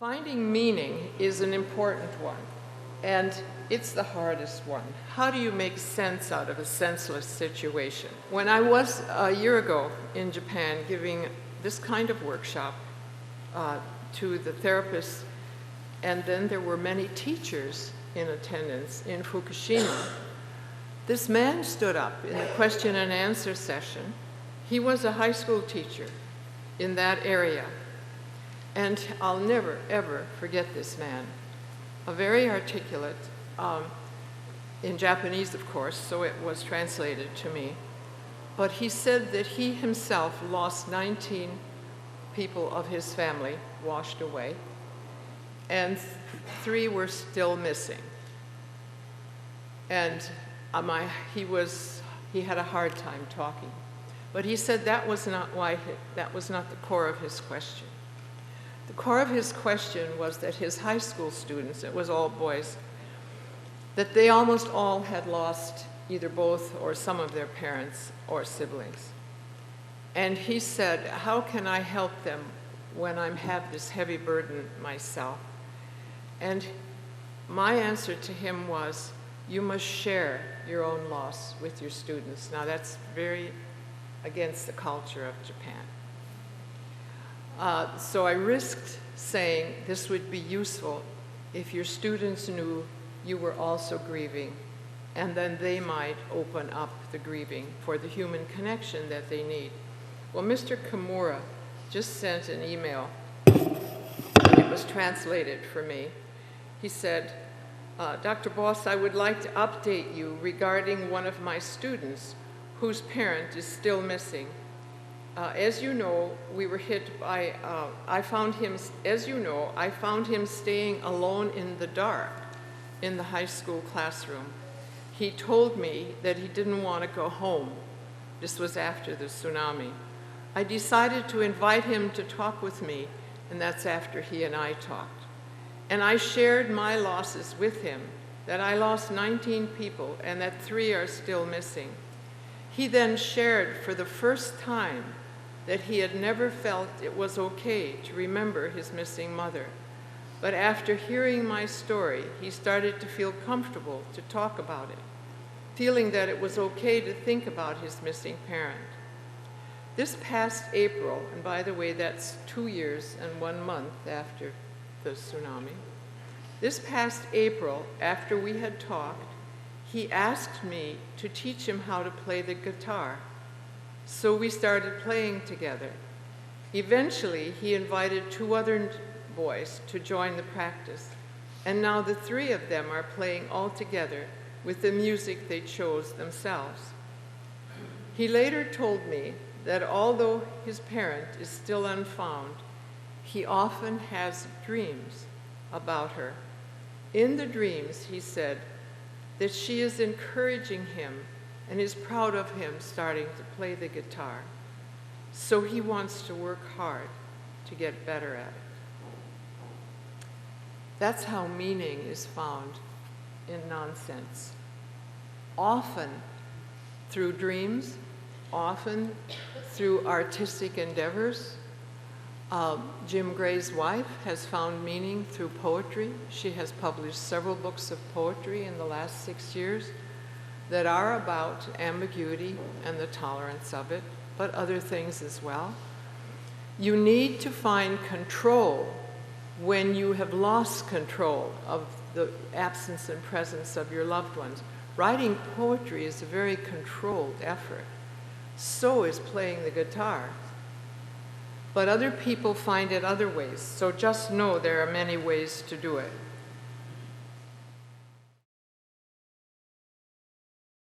Finding meaning is an important one, and it's the hardest one. How do you make sense out of a senseless situation? When I was a year ago in Japan giving this kind of workshop to the therapists, and then there were many teachers in attendance in Fukushima, this man stood up in the question and answer session. He was a high school teacher in that area. And I'll never, ever forget this man. A very articulate, in Japanese, of course, so it was translated to me. But he said that he himself lost 19 people of his family washed away, and 3 were still missing. And he had a hard time talking. But he said that was not the core of his question. The core of his question was that his high school students, it was all boys, that they almost all had lost either both or some of their parents or siblings. And he said, how can I help them when I have this heavy burden myself? And my answer to him was, you must share your own loss with your students. Now that's very against the culture of Japan. So I risked saying this would be useful if your students knew you were also grieving, and then they might open up the grieving for the human connection that they need. Well, Mr. Kimura just sent an email. It was translated for me. He said, Dr. Boss, I would like to update you regarding one of my students whose parent is still missing. As you know, we were hit by, I found him staying alone in the dark in the high school classroom. He told me that he didn't want to go home. This was after the tsunami. I decided to invite him to talk with me, and that's after he and I talked. And I shared my losses with him, that I lost 19 people and that 3 are still missing. He then shared for the first time that he had never felt it was okay to remember his missing mother. But after hearing my story, he started to feel comfortable to talk about it, feeling that it was okay to think about his missing parent. This past April, and by the way, that's 2 years and 1 month after the tsunami, this past April, after we had talked, he asked me to teach him how to play the guitar. So we started playing together. Eventually, he invited 2 other boys to join the practice, and now the 3 of them are playing all together with the music they chose themselves. He later told me that although his parent is still unfound, he often has dreams about her. In the dreams, he said that she is encouraging him and is proud of him starting to play the guitar. So he wants to work hard to get better at it. That's how meaning is found in nonsense. Often through dreams, often through artistic endeavors. Jim Gray's wife has found meaning through poetry. She has published several books of poetry in the last 6 years that are about ambiguity and the tolerance of it, but other things as well. You need to find control when you have lost control of the absence and presence of your loved ones. Writing poetry is a very controlled effort. So is playing the guitar. But other people find it other ways, so just know there are many ways to do it.